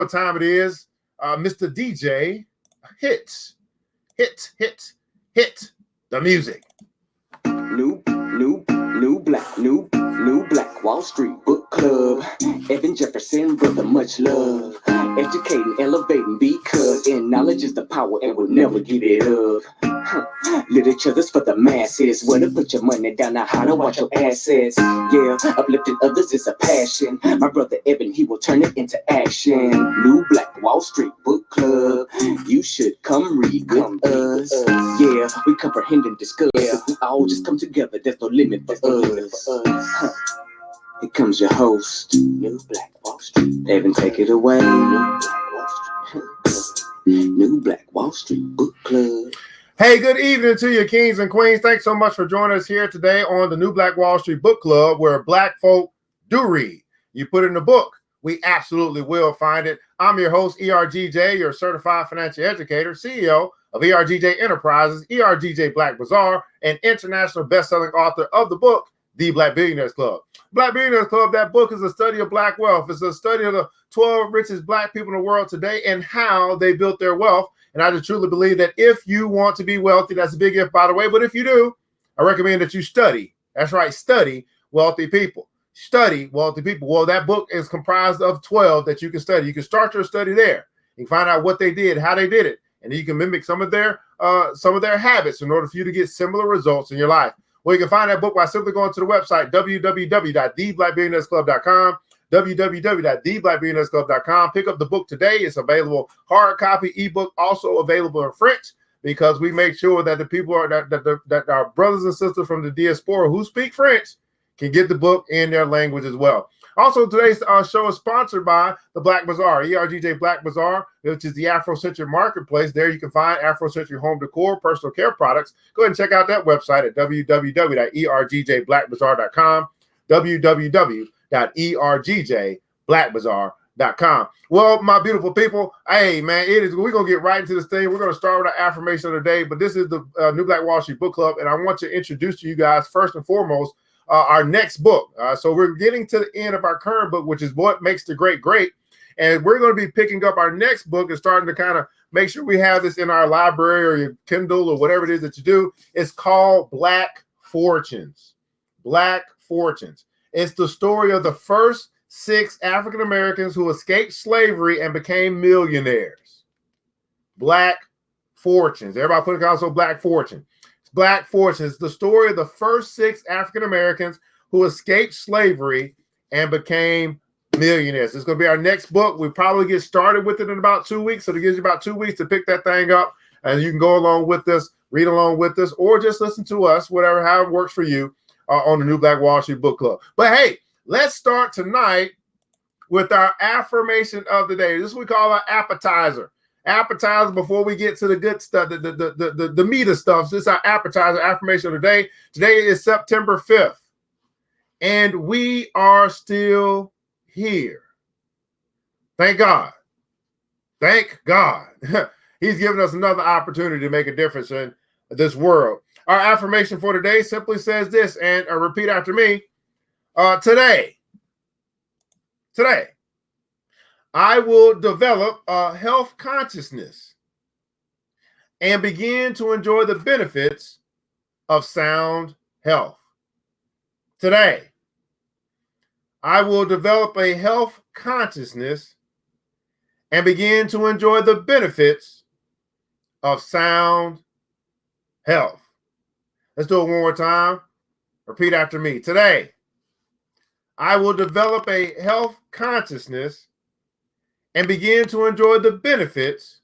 what time it is. Mr. DJ, hit the music. New Black Wall Street Book Club. Evan Jefferson, brother, much love. Educating, elevating, because in knowledge is the power and we'll never give it up. Literature's for the masses. Where to put your money down, now how to watch your assets. Yeah, uplifting others is a passion. My brother Evan, he will turn it into action. New Black Wall Street Book Club. You should come read with us. Yeah, we comprehend and discuss. If we all just come together, there's no limit for us. Here comes your host, New Black Wall Street. Evan, take it away. New Black Wall Street Book Club. Hey, good evening to you, kings and queens. Thanks so much for joining us here today on the New Black Wall Street Book Club, where Black folk do read. You put in the book, we absolutely will find it. I'm your host, ERGJ, your certified financial educator, CEO of ERGJ Enterprises, ERGJ Black Bazaar, and international best-selling author of the book, The Black Billionaires Club. Black Billionaires Club, that book is a study of Black wealth. It's a study of the 12 richest Black people in the world today and how they built their wealth. And I just truly believe that if you want to be wealthy, that's a big if, by the way, but if you do, I recommend that you study. That's right, study wealthy people. Study wealthy people. Well, that book is comprised of 12 that you can study. You can start your study there. You can find out what they did, how they did it, and you can mimic some of their habits in order for you to get similar results in your life. Well, you can find that book by simply going to the website, www.theblackbillionairesclub.com, www.theblackbillionairesclub.com. Pick up the book today. It's available hard copy, ebook, also available in French, because we make sure that the people that our brothers and sisters from the diaspora who speak French can get the book in their language as well. Also, today's show is sponsored by the Black Bazaar, ERGJ Black Bazaar, which is the Afrocentric marketplace. There you can find Afrocentric home decor, personal care products. Go ahead and check out that website at www.ergjblackbazaar.com, www.ergjblackbazaar.com. Well, my beautiful people, hey, man, we're going to get right into this thing. We're going to start with our affirmation of the day, but this is the New Black Wall Street Book Club, and I want to introduce to you guys, first and foremost, our next book. So we're getting to the end of our current book, which is What Makes the Great Great. And we're going to be picking up our next book and starting to kind of make sure we have this in our library or your Kindle or whatever it is that you do. It's called Black Fortunes. Black Fortunes. It's the story of the first 6 African Americans who escaped slavery and became millionaires. Black Fortunes. Everybody put it also Black Fortune. Black Fortunes, the story of the first 6 African Americans who escaped slavery and became millionaires. It's going to be our next book. We probably get started with it in about 2 weeks. So it gives you about 2 weeks to pick that thing up, and you can go along with us, read along with us, or just listen to us, whatever, how it works for you on the New Black Wall Street Book Club. But hey, let's start tonight with our affirmation of the day. This is what we call our appetizer. Appetizer before we get to the good stuff, the meat of stuff. So this is our appetizer affirmation of the day. Today is September 5th, and we are still here. Thank God. Thank God. He's given us another opportunity to make a difference in this world. Our affirmation for today simply says this, and repeat after me. Today, I will develop a health consciousness and begin to enjoy the benefits of sound health. Today, I will develop a health consciousness and begin to enjoy the benefits of sound health. Let's do it one more time. Repeat after me. Today, I will develop a health consciousness and begin to enjoy the benefits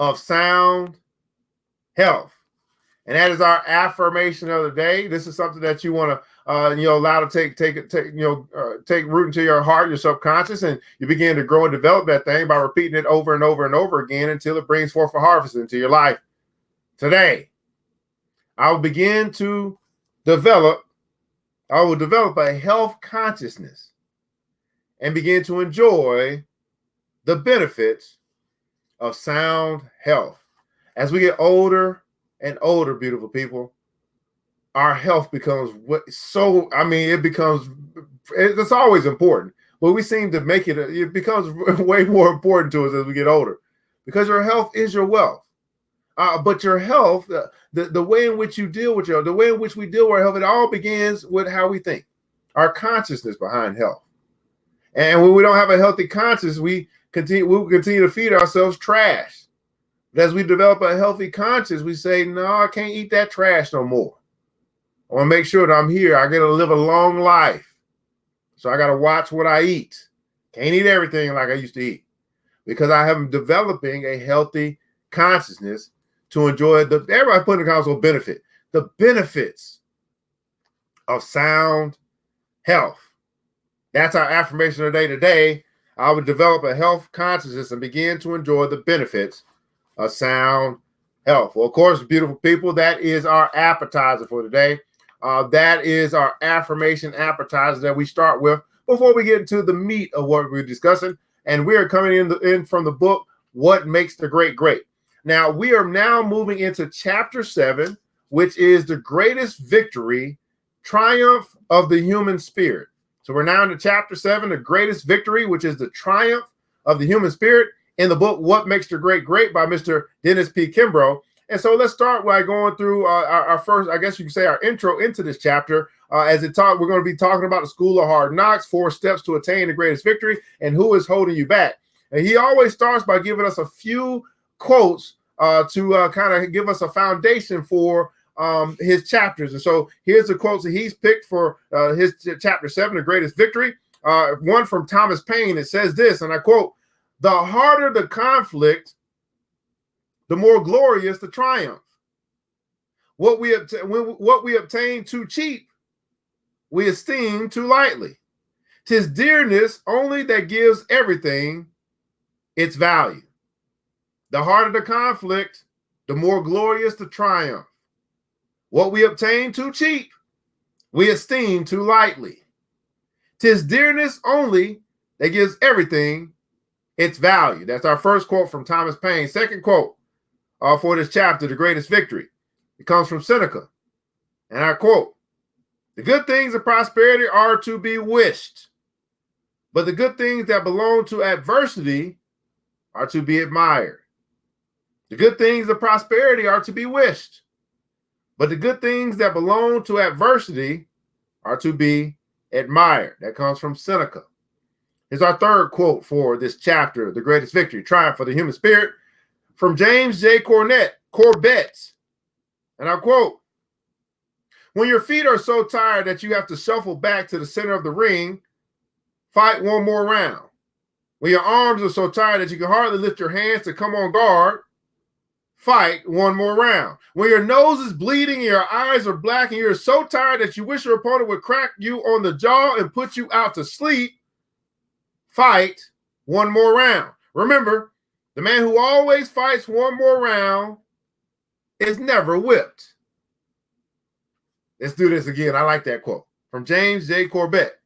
of sound health. And that is our affirmation of the day. This is something that you want to, allow to take root into your heart, your subconscious, and you begin to grow and develop that thing by repeating it over and over and over again until it brings forth a harvest into your life. Today, I will develop a health consciousness and begin to enjoy the benefits of sound health. As we get older and older, beautiful people, our health becomes it's always important, but we seem to make it becomes way more important to us as we get older, because your health is your wealth. But your health, the way in which you deal with the way in which we deal with our health, it all begins with how we think, our consciousness behind health. And when we don't have a healthy conscience, we will continue to feed ourselves trash. But as we develop a healthy conscience, we say, no, I can't eat that trash no more. I want to make sure that I'm here. I got to live a long life. So I got to watch what I eat. Can't eat everything like I used to eat, because I am developing a healthy consciousness to enjoy everybody putting the console benefit, the benefits of sound health. That's our affirmation of the day. Today, I would develop a health consciousness and begin to enjoy the benefits of sound health. Well, of course, beautiful people, that is our appetizer for today. That is our affirmation appetizer that we start with before we get into the meat of what we're discussing. And we are coming in from the book, What Makes the Great Great. Now, we are now moving into chapter 7, which is the greatest victory, triumph of the human spirit. So we're now into chapter 7, the greatest victory, which is the triumph of the human spirit, in the book, What Makes the Great Great by Mr. Dennis P. Kimbro. And so let's start by going through our first, I guess you could say, our intro into this chapter. We're going to be talking about the school of hard knocks, 4 steps to attain the greatest victory, and who is holding you back. And he always starts by giving us a few quotes to kind of give us a foundation for his chapters. And so here's the quotes that he's picked for his chapter 7, the greatest victory. One from Thomas Paine. It says this, and I quote, "The harder the conflict, the more glorious the triumph. What we obtain too cheap, we esteem too lightly. 'Tis dearness only that gives everything its value. The harder the conflict, the more glorious the triumph. What we obtain too cheap, we esteem too lightly. 'Tis dearness only that gives everything its value." That's our first quote from Thomas Paine. Second quote for this chapter, The Greatest Victory. It comes from Seneca. And I quote, "The good things of prosperity are to be wished, but the good things that belong to adversity are to be admired." The good things of prosperity are to be wished, but the good things that belong to adversity are to be admired. That comes from Seneca. Here's our third quote for this chapter, The Greatest Victory, Triumph for the Human Spirit, from James J. Corbett. And I quote, "When your feet are so tired that you have to shuffle back to the center of the ring, fight one more round. When your arms are so tired that you can hardly lift your hands to come on guard, fight one more round. When your nose is bleeding and your eyes are black and you're so tired that you wish your opponent would crack you on the jaw and put you out to sleep, fight one more round. Remember, the man who always fights one more round is never whipped." Let's do this again. I like that quote from James J. Corbett.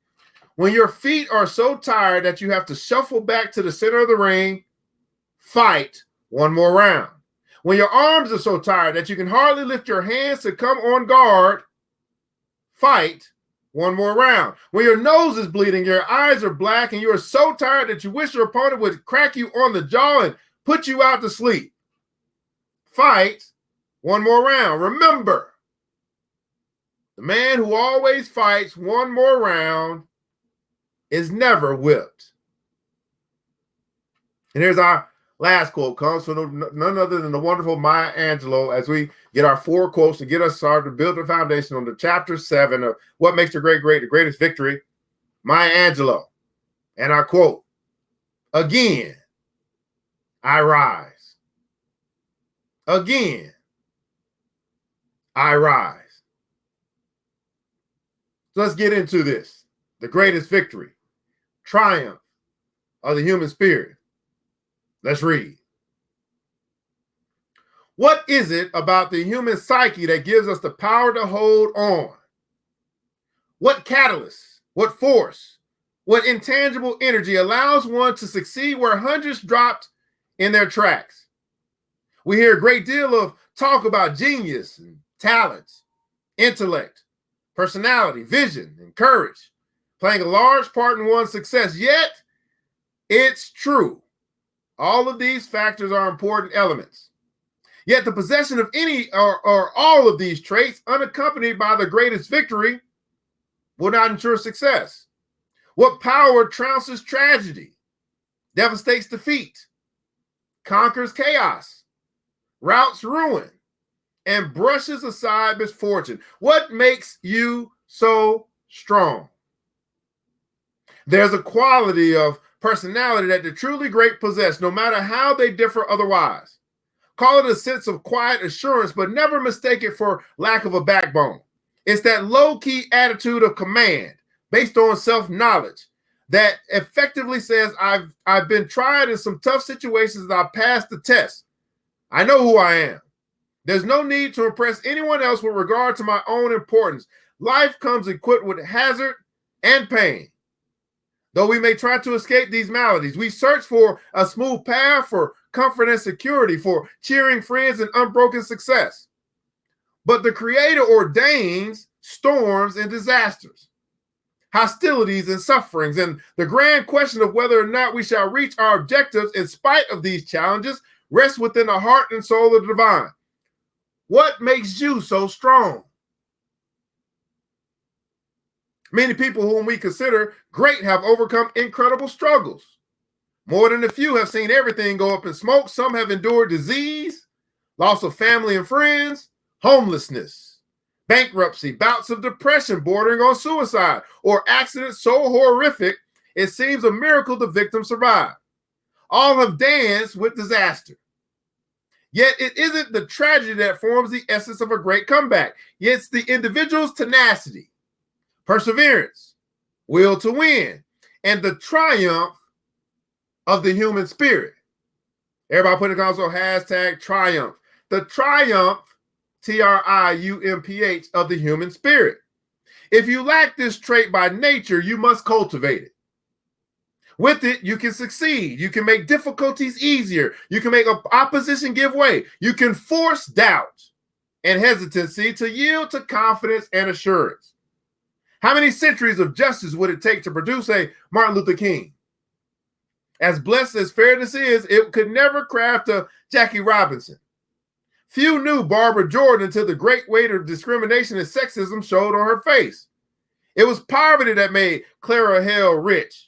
"When your feet are so tired that you have to shuffle back to the center of the ring, fight one more round. When your arms are so tired that you can hardly lift your hands to come on guard, fight one more round. When your nose is bleeding, your eyes are black, and you are so tired that you wish your opponent would crack you on the jaw and put you out to sleep, fight one more round. Remember, the man who always fights one more round is never whipped." And here's our last quote, comes from none other than the wonderful Maya Angelou, as we get our 4 quotes to get us started to build the foundation on the chapter 7 of What Makes the Great Great, the Greatest Victory. Maya Angelou. And I quote, "Again, I rise. Again, I rise." So let's get into this. The greatest victory, triumph of the human spirit. Let's read. "What is it about the human psyche that gives us the power to hold on? What catalyst, what force, what intangible energy allows one to succeed where hundreds dropped in their tracks? We hear a great deal of talk about genius and talents, intellect, personality, vision, and courage. playing a large part in one's success. Yet, it's true. All of these factors are important elements. Yet the possession of any or all of these traits, unaccompanied by the greatest victory, will not ensure success. What power trounces tragedy, devastates defeat, conquers chaos, routs ruin, and brushes aside misfortune? What makes you so strong? There's a quality of personality that the truly great possess, no matter how they differ otherwise. Call it a sense of quiet assurance, but never mistake it for lack of a backbone. It's that low-key attitude of command based on self-knowledge that effectively says, I've been tried in some tough situations and I passed the test. I know who I am. There's no need to impress anyone else with regard to my own importance. Life comes equipped with hazard and pain. Though we may try to escape these maladies, we search for a smooth path, for comfort and security, for cheering friends and unbroken success. But the Creator ordains storms and disasters, hostilities and sufferings, and the grand question of whether or not we shall reach our objectives in spite of these challenges rests within the heart and soul of the divine. What makes you so strong? Many people whom we consider great have overcome incredible struggles. More than a few have seen everything go up in smoke. Some have endured disease, loss of family and friends, homelessness, bankruptcy, bouts of depression bordering on suicide, or accidents so horrific it seems a miracle the victim survived. All have danced with disaster. Yet it isn't the tragedy that forms the essence of a great comeback. Yet it's the individual's tenacity, perseverance, will to win, and the triumph of the human spirit. Everybody put in also hashtag triumph. The triumph, triumph, of the human spirit. If you lack this trait by nature, you must cultivate it. With it, you can succeed. You can make difficulties easier. You can make opposition give way. You can force doubt and hesitancy to yield to confidence and assurance. How many centuries of justice would it take to produce a Martin Luther King? As blessed as fairness is, it could never craft a Jackie Robinson. Few knew Barbara Jordan until the great weight of discrimination and sexism showed on her face. It was poverty that made Clara Hale rich.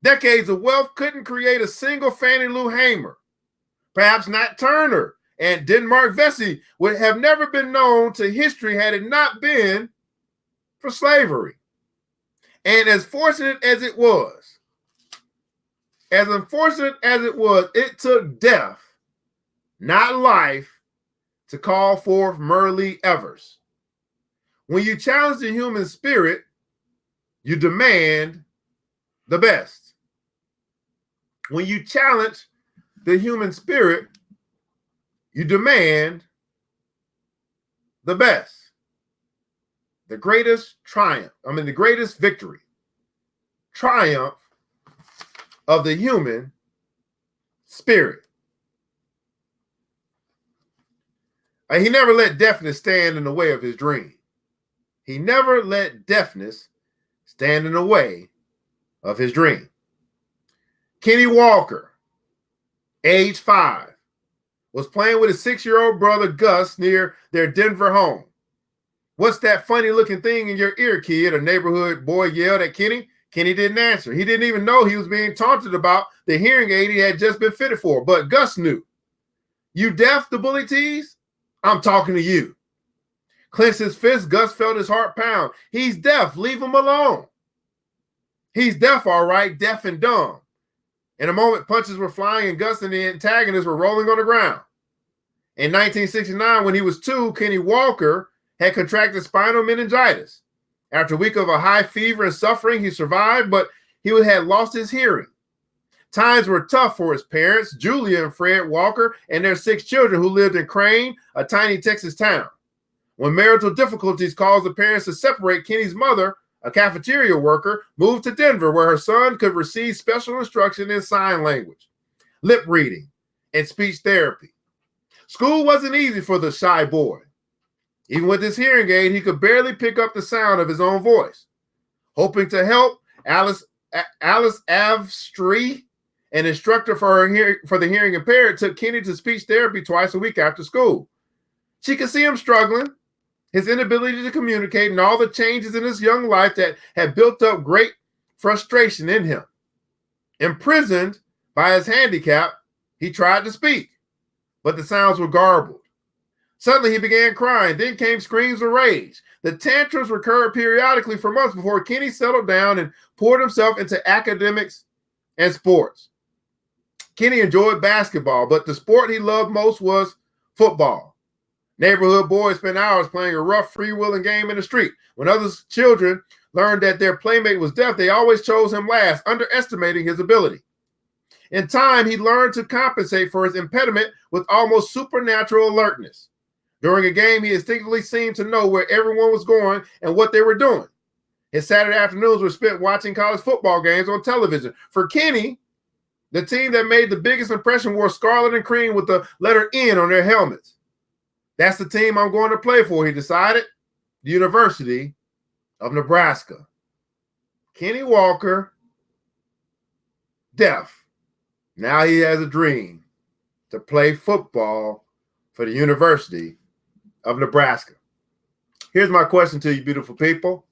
Decades of wealth couldn't create a single Fannie Lou Hamer. Perhaps Nat Turner and Denmark Vesey would have never been known to history had it not been for slavery. And as fortunate as it was, as unfortunate as it was, it took death, not life, to call forth Merle Evers. When you challenge the human spirit, you demand the best. When you challenge the human spirit, you demand the best. The greatest the greatest victory, triumph of the human spirit. He never let deafness stand in the way of his dream. He never let deafness stand in the way of his dream. Kenny Walker, age 5, was playing with his 6-year-old brother Gus near their Denver home. "What's that funny looking thing in your ear, kid?" a neighborhood boy yelled at Kenny. Kenny didn't answer. He didn't even know he was being taunted about the hearing aid he had just been fitted for. But Gus knew. "You deaf?" the bully teased. "I'm talking to you." Clenched his fist, Gus felt his heart pound. "He's deaf. Leave him alone." "He's deaf, all right, deaf and dumb." In a moment, punches were flying and Gus and the antagonist were rolling on the ground. In 1969, when he was 2, Kenny Walker had contracted spinal meningitis. After a week of a high fever and suffering, he survived, but he had lost his hearing. Times were tough for his parents, Julia and Fred Walker, and their 6 children who lived in Crane, a tiny Texas town. When marital difficulties caused the parents to separate, Kenny's mother, a cafeteria worker, moved to Denver where her son could receive special instruction in sign language, lip reading, and speech therapy. School wasn't easy for the shy boy. Even with his hearing aid, he could barely pick up the sound of his own voice. Hoping to help, Alice Avstree, an instructor for the hearing impaired, took Kenny to speech therapy twice a week after school. She could see him struggling, his inability to communicate, and all the changes in his young life that had built up great frustration in him. Imprisoned by his handicap, he tried to speak, but the sounds were garbled. Suddenly, he began crying. Then came screams of rage. The tantrums recurred periodically for months before Kenny settled down and poured himself into academics and sports. Kenny enjoyed basketball, but the sport he loved most was football. Neighborhood boys spent hours playing a rough, freewheeling game in the street. When other children learned that their playmate was deaf, they always chose him last, underestimating his ability. In time, he learned to compensate for his impediment with almost supernatural alertness. During a game, he instinctively seemed to know where everyone was going and what they were doing. His Saturday afternoons were spent watching college football games on television. For Kenny, the team that made the biggest impression wore scarlet and cream with the letter N on their helmets. That's the team I'm going to play for, he decided. The University of Nebraska. Kenny Walker, deaf. Now he has a dream to play football for the University of Nebraska. Here's my question to you, beautiful people.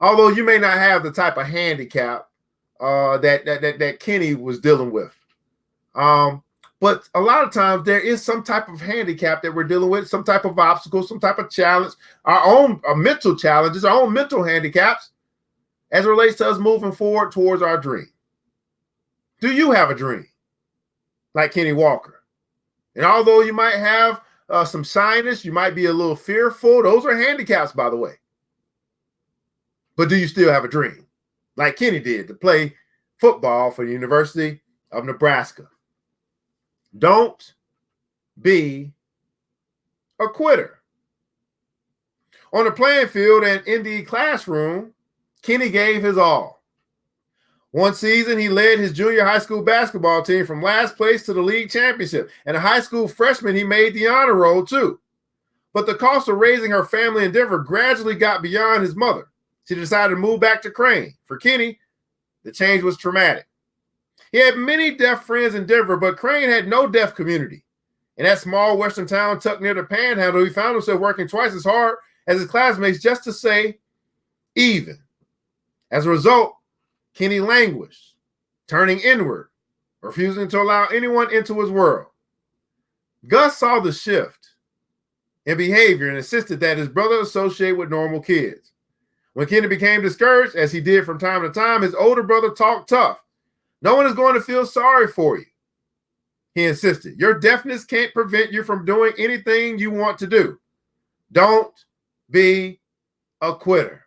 Although you may not have the type of handicap that Kenny was dealing with, but a lot of times there is some type of handicap that we're dealing with, some type of obstacle, some type of challenge, our own mental challenges, our own mental handicaps, as it relates to us moving forward towards our dream. Do you have a dream like Kenny Walker? And although you might have some shyness, you might be a little fearful. Those are handicaps, by the way. But do you still have a dream like Kenny did to play football for the University of Nebraska? Don't be a quitter. On the playing field and in the classroom, Kenny gave his all. One season, he led his junior high school basketball team from last place to the league championship. And a high school freshman, he made the honor roll too. But the cost of raising her family in Denver gradually got beyond his mother. She decided to move back to Crane. For Kenny, the change was traumatic. He had many deaf friends in Denver, but Crane had no deaf community. In that small western town tucked near the Panhandle, he found himself working twice as hard as his classmates just to stay even. As a result, Kenny languished, turning inward, refusing to allow anyone into his world. Gus saw the shift in behavior and insisted that his brother associate with normal kids. When Kenny became discouraged, as he did from time to time, his older brother talked tough. No one is going to feel sorry for you, he insisted. Your deafness can't prevent you from doing anything you want to do. Don't be a quitter.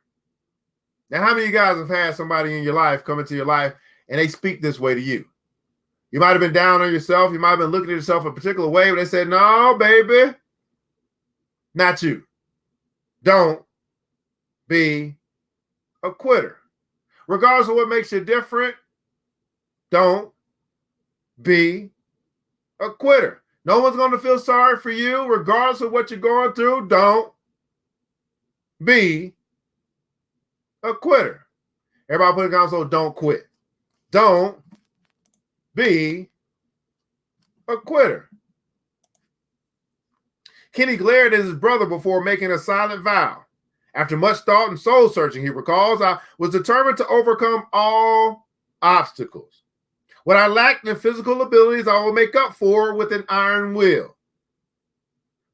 Now, how many of you guys have had somebody in your life come into your life and they speak this way to you? You might have been down on yourself. You might have been looking at yourself a particular way, but they said, no, baby, not you. Don't be a quitter. Regardless of what makes you different, don't be a quitter. No one's going to feel sorry for you, regardless of what you're going through. Don't be a quitter. Everybody put it down, so don't quit. Don't be a quitter. Kenny glared at his brother before making a silent vow. After much thought and soul searching, he recalls, I was determined to overcome all obstacles. What I lacked in physical abilities, I will make up for with an iron will.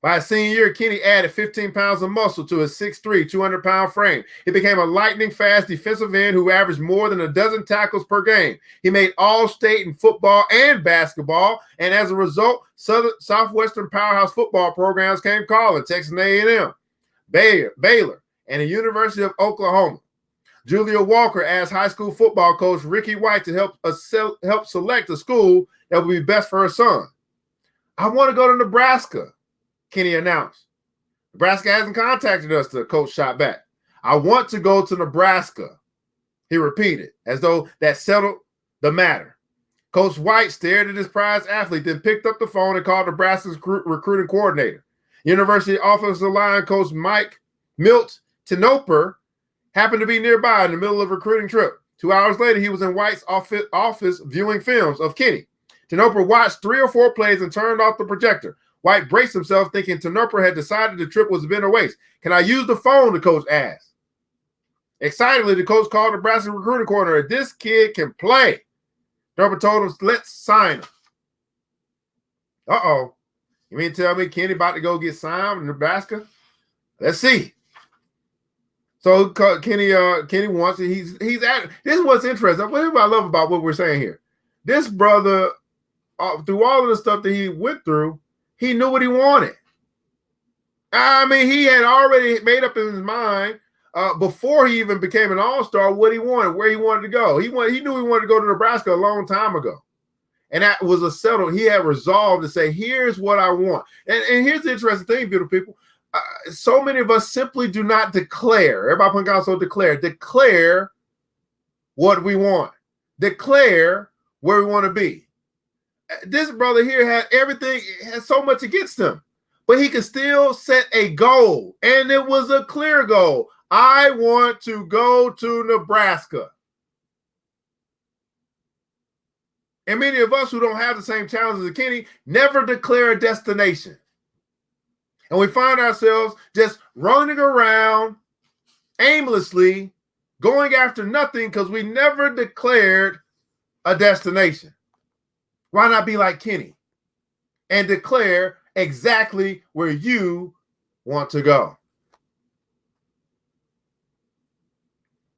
By his senior year, Kenny added 15 pounds of muscle to his 6'3", 200-pound frame. He became a lightning-fast defensive end who averaged more than a dozen tackles per game. He made All-State in football and basketball, and as a result, Southwestern powerhouse football programs came calling: Texas A&M, Baylor, and the University of Oklahoma. Julia Walker asked high school football coach Ricky White to help select a school that would be best for her son. I want to go to Nebraska, Kenny announced. Nebraska hasn't contacted us, the coach shot back. I want to go to Nebraska, he repeated, as though that settled the matter. Coach White stared at his prize athlete, then picked up the phone and called Nebraska's recruiting coordinator. University offensive line coach Mike Milt Tinoper happened to be nearby in the middle of a recruiting trip. 2 hours later, he was in White's office viewing films of Kenny. Tenopra watched 3 or 4 plays and turned off the projector. White braced himself, thinking Tenopra had decided the trip was been a waste. "Can I use the phone?" the coach asked. Excitedly, the coach called Nebraska recruiting coordinator. "This kid can play." Tenopra told him, "Let's sign him." Uh-oh. You mean to tell me Kenny about to go get signed in Nebraska? Let's see. So Kenny wants it. He's at. This is what's interesting. What I love about what we're saying here. This brother, through all of the stuff that he went through, he knew what he wanted. I mean, he had already made up in his mind before he even became an all-star what he wanted, where he wanted to go. He knew he wanted to go to Nebraska a long time ago. And that was a settled. He had resolved to say, "Here's what I want." And here's the interesting thing, beautiful people. So many of us simply do not declare. Everybody also declare what we want. Declare where we want to be. This brother here had everything, has so much against him, but he could still set a goal. And it was a clear goal. I want to go to Nebraska. And many of us who don't have the same challenges as Kenny never declare a destination. And we find ourselves just running around aimlessly, going after nothing because we never declared a destination. Why not be like Kenny and declare exactly where you want to go?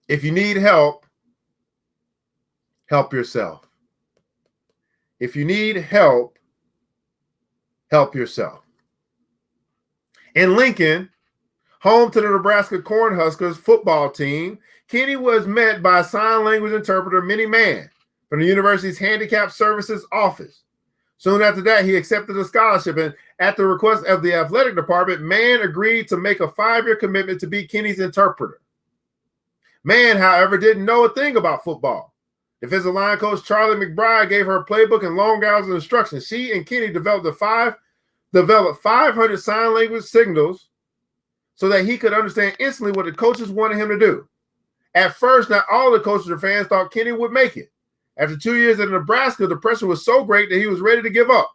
If you need help, help yourself. If you need help, help yourself. In Lincoln, home to the Nebraska Cornhuskers football team, Kenny was met by a sign language interpreter, Minnie Mann, from the university's Handicap Services office. Soon after that, he accepted a scholarship, and at the request of the athletic department, Mann agreed to make a 5-year commitment to be Kenny's interpreter. Mann, however, didn't know a thing about football. Defensive line coach Charlie McBride gave her a playbook and long hours of instruction. She and Kenny developed 500 sign language signals so that he could understand instantly what the coaches wanted him to do. At first, not all the coaches or fans thought Kenny would make it. After 2 years in Nebraska, the pressure was so great that he was ready to give up.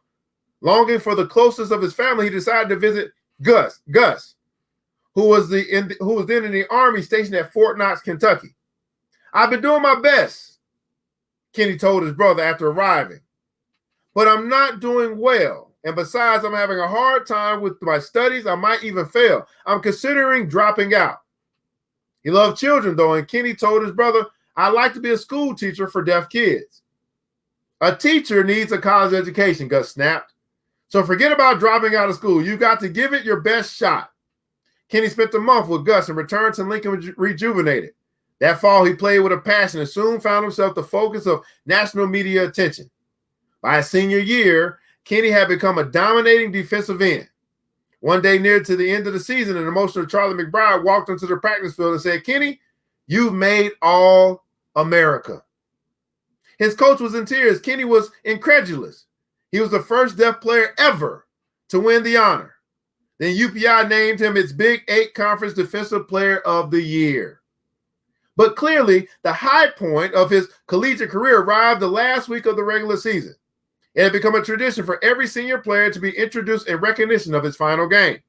Longing for the closest of his family, he decided to visit Gus, who was then in the Army stationed at Fort Knox, Kentucky. "I've been doing my best," Kenny told his brother after arriving, "but I'm not doing well. And besides, I'm having a hard time with my studies. I might even fail. I'm considering dropping out." He loved children, though, and Kenny told his brother, "I'd like to be a school teacher for deaf kids." "A teacher needs a college education," Gus snapped. "So forget about dropping out of school. You got to give it your best shot." Kenny spent a month with Gus and returned to Lincoln rejuvenated. That fall, he played with a passion and soon found himself the focus of national media attention. By his senior year, Kenny had become a dominating defensive end. One day near to the end of the season, an emotional Charlie McBride walked onto the practice field and said, "Kenny, you've made All-America." His coach was in tears. Kenny was incredulous. He was the first deaf player ever to win the honor. Then UPI named him its Big 8 Conference Defensive Player of the Year. But clearly, the high point of his collegiate career arrived the last week of the regular season. It had become a tradition for every senior player to be introduced in recognition of his final game.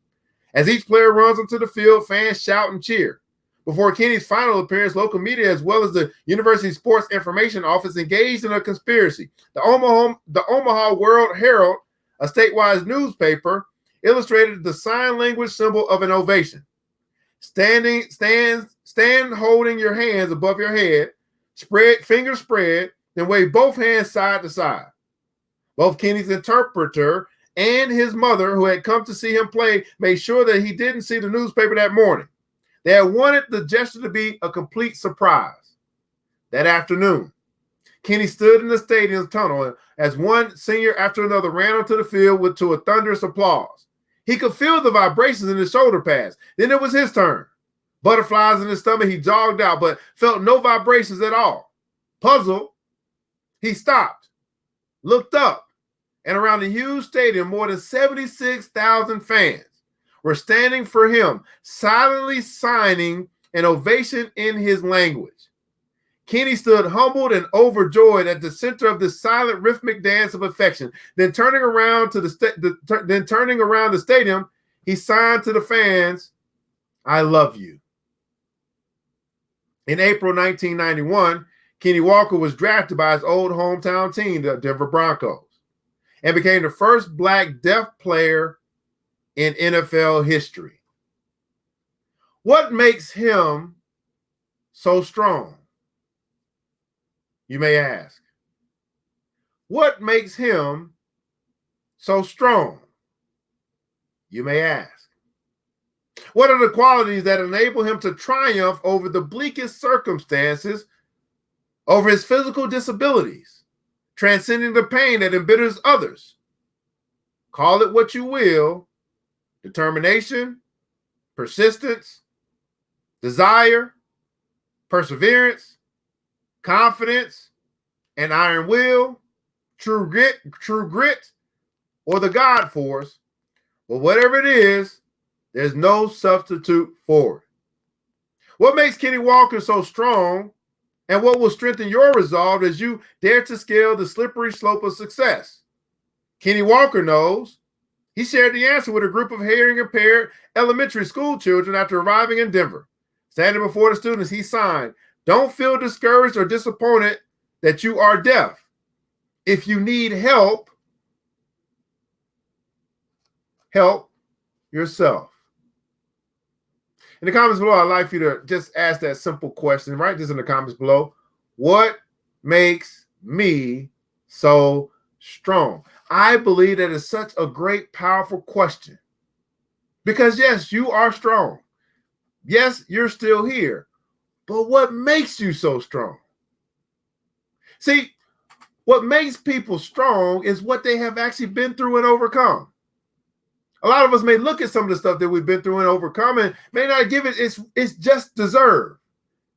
As each player runs onto the field, fans shout and cheer. Before Kenny's final appearance, local media, as well as the University Sports Information Office, engaged in a conspiracy. The Omaha World Herald, a statewide newspaper, illustrated the sign language symbol of an ovation. Stand holding your hands above your head, fingers spread, then wave both hands side to side. Both Kenny's interpreter and his mother, who had come to see him play, made sure that he didn't see the newspaper that morning. They had wanted the gesture to be a complete surprise. That afternoon, Kenny stood in the stadium's tunnel as one senior after another ran onto the field to a thunderous applause. He could feel the vibrations in his shoulder pads. Then it was his turn. Butterflies in his stomach, he jogged out, but felt no vibrations at all. Puzzled, he stopped, looked up, and around the huge stadium, more than 76,000 fans were standing for him, silently signing an ovation in his language. Kenny stood humbled and overjoyed at the center of this silent rhythmic dance of affection. Then turning around the stadium, he signed to the fans, "I love you." In April 1991, Kenny Walker was drafted by his old hometown team, the Denver Broncos, and became the first Black deaf player in NFL history. What makes him so strong? You may ask. What makes him so strong? You may ask. What are the qualities that enable him to triumph over the bleakest circumstances, over his physical disabilities, transcending the pain that embitters others? Call it what you will: determination, persistence, desire, perseverance, confidence, an iron will, true grit, or the God force. But whatever it is, there's no substitute for it. What makes Kenny Walker so strong, and what will strengthen your resolve as you dare to scale the slippery slope of success? Kenny Walker knows. He shared the answer with a group of hearing impaired elementary school children after arriving in Denver. Standing before the students, he signed, "Don't feel discouraged or disappointed that you are deaf. If you need help, help yourself." In the comments below, I'd like for you to just ask that simple question. Write this in the comments below. What makes me so strong? I believe that is such a great, powerful question. Because yes, you are strong. Yes, you're still here. But what makes you so strong? See, what makes people strong is what they have actually been through and overcome. A lot of us may look at some of the stuff that we've been through and overcome and may not give it it's just deserved.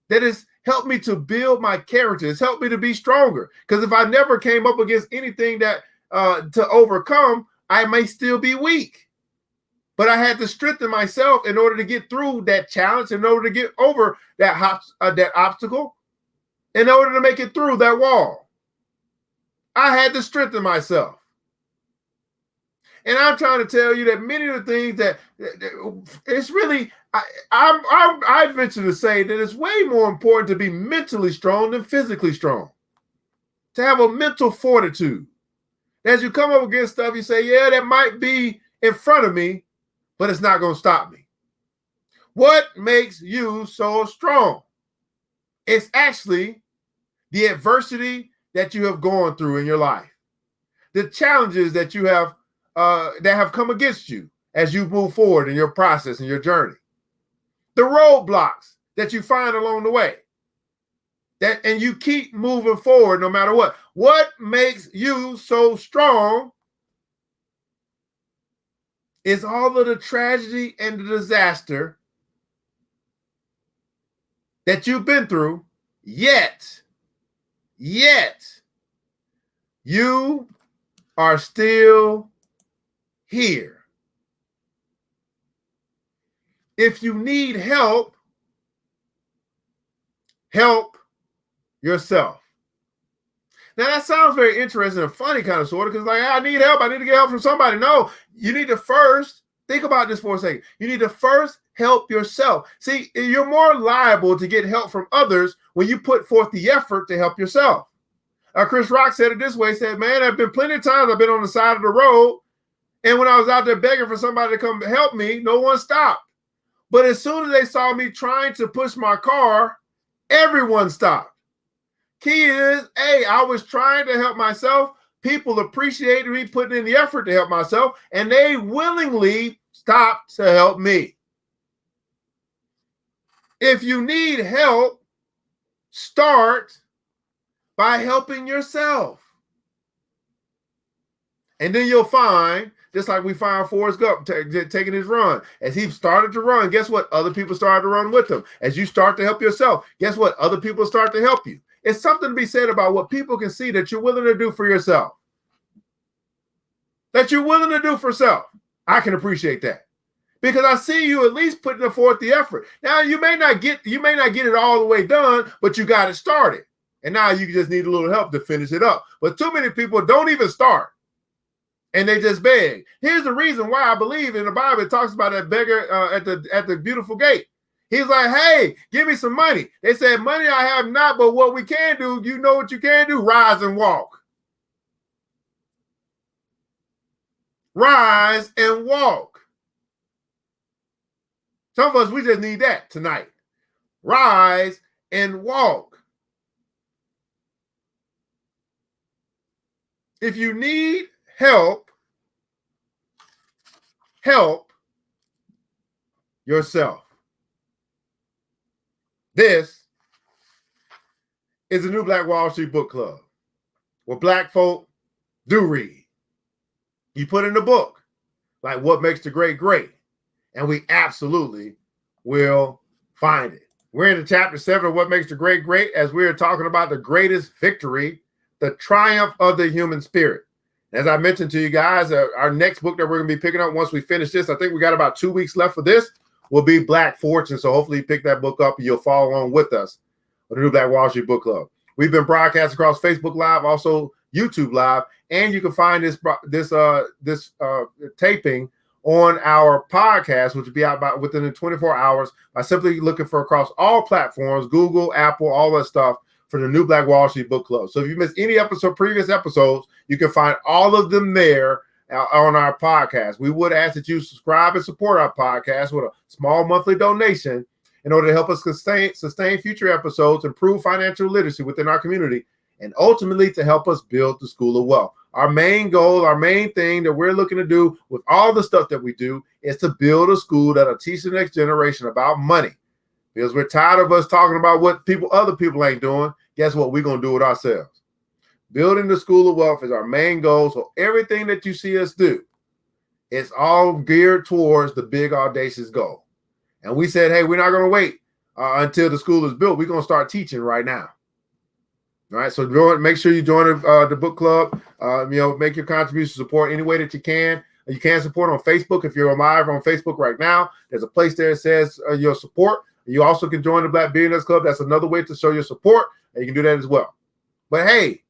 That has helped me to build my character. It's helped me to be stronger. Because if I never came up against anything that to overcome, I may still be weak. But I had to strengthen myself in order to get through that challenge, in order to get over that obstacle, in order to make it through that wall. I had to strengthen myself. And I'm trying to tell you that many of the things that it's really, I venture to say that it's way more important to be mentally strong than physically strong. To have a mental fortitude. As you come up against stuff, you say, yeah, that might be in front of me, but it's not going to stop me. What makes you so strong? It's actually the adversity that you have gone through in your life. The challenges that you have come against you as you move forward in your process and your journey. The roadblocks that you find along the way. And you keep moving forward no matter what. What makes you so strong is all of the tragedy and the disaster that you've been through, yet you are still here. If you need help, help yourself. Now that sounds very interesting and funny kind of sort of, because like, I need help. I need to get help from somebody. No, you need to first think about this for a second. You need to first help yourself. See, you're more liable to get help from others when you put forth the effort to help yourself. Chris Rock said it this way. He said, man, I've been plenty of times I've been on the side of the road, and when I was out there begging for somebody to come help me, no one stopped. But as soon as they saw me trying to push my car, everyone stopped. Key is, hey, I was trying to help myself. People appreciated me putting in the effort to help myself, and they willingly stopped to help me. If you need help, start by helping yourself. And then you'll find, just like we find Forrest Gump taking his run. As he started to run, guess what? Other people started to run with him. As you start to help yourself, guess what? Other people start to help you. It's something to be said about what people can see that you're willing to do for yourself. That you're willing to do for self. I can appreciate that. because I see you at least putting forth the effort. Now you may not get it all the way done, but you got it started. And now you just need a little help to finish it up. But too many people don't even start. And they just beg. Here's the reason why I believe in the Bible. It talks about that beggar at the beautiful gate. He's like, hey, give me some money. They said, money I have not, but what we can do, you know what you can do? Rise and walk. Rise and walk. Some of us, we just need that tonight. Rise and walk. If you need help yourself. This is the New Black Wall Street Book Club, where Black folk do read. You put in the book, like What Makes the Great Great, and we absolutely will find it. We're in the chapter 7 of What Makes the Great Great, as we're talking about the greatest victory, the triumph of the human spirit. As I mentioned to you guys, our next book that we're going to be picking up once we finish this, I think we got about 2 weeks left for this, will be Black Fortune. So hopefully you pick that book up and you'll follow along with us on the New Black Wall Street Book Club. We've been broadcast across Facebook Live, also YouTube Live, and you can find this taping on our podcast, which will be out within the 24 hours by simply looking for across all platforms, Google, Apple, all that stuff, for the New Black Wall Street Book Club. So if you missed any previous episodes, you can find all of them there on our podcast. We would ask that you subscribe and support our podcast with a small monthly donation in order to help us sustain future episodes, improve financial literacy within our community, and ultimately to help us build the School of Wealth. Our main goal, our main thing that we're looking to do with all the stuff that we do is to build a school that'll teach the next generation about money. Because we're tired of us talking about what other people ain't doing. Guess what? We're going to do it ourselves. Building the School of Wealth is our main goal. So everything that you see us do, it's all geared towards the big, audacious goal. And we said, hey, we're not going to wait until the school is built. We're going to start teaching right now. All right. So make sure you join the book club. Make your contribution, support any way that you can. You can support on Facebook. If you're live on Facebook right now, there's a place there that says your support. You also can join the Black Billionaires Club. That's another way to show your support, and you can do that as well. But hey,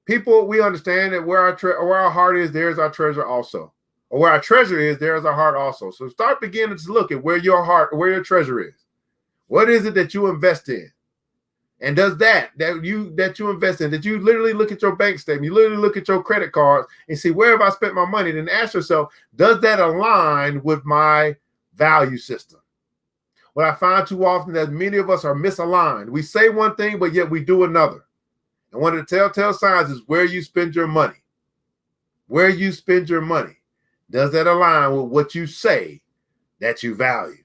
people, we understand that where our heart is, there's our treasure also. Or where our treasure is, there's our heart also. So start beginning to look at where your treasure is. What is it that you invest in? And does that you invest in, that you literally look at your bank statement, you literally look at your credit cards and see, where have I spent my money? Then ask yourself, does that align with my value system? What I find too often that many of us are misaligned. We say one thing, but yet we do another. And one of the telltale signs is where you spend your money. Where you spend your money. Does that align with what you say that you value?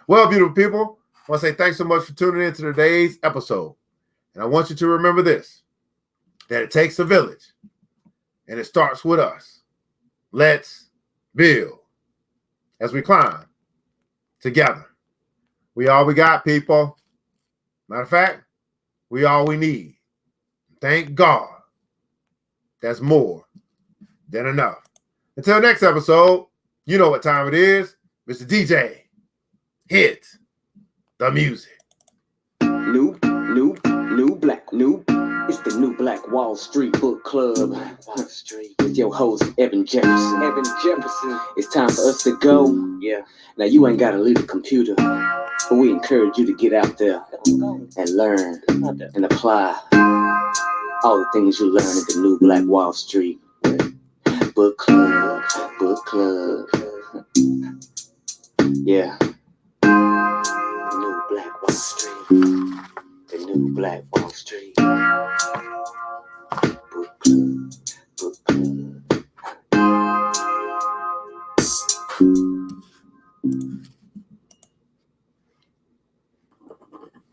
Well, beautiful people, I want to say thanks so much for tuning in to today's episode. And I want you to remember this, that it takes a village, and it starts with us. Let's build as we climb together. We all we got, people. Matter of fact, we all we need. Thank God. That's more than enough. Until next episode, you know what time it is. Mr. DJ, hit the music. New Black. It's the New Black Wall Street Book Club. Wall Street. With your host, Evan Jefferson. It's time for us to go. Yeah. Now, you ain't got to leave the computer. But we encourage you to get out there and learn and apply all the things you learn at the New Black Wall Street Book Club. Yeah. The New Black Wall Street. The New Black Wall Street Book Club.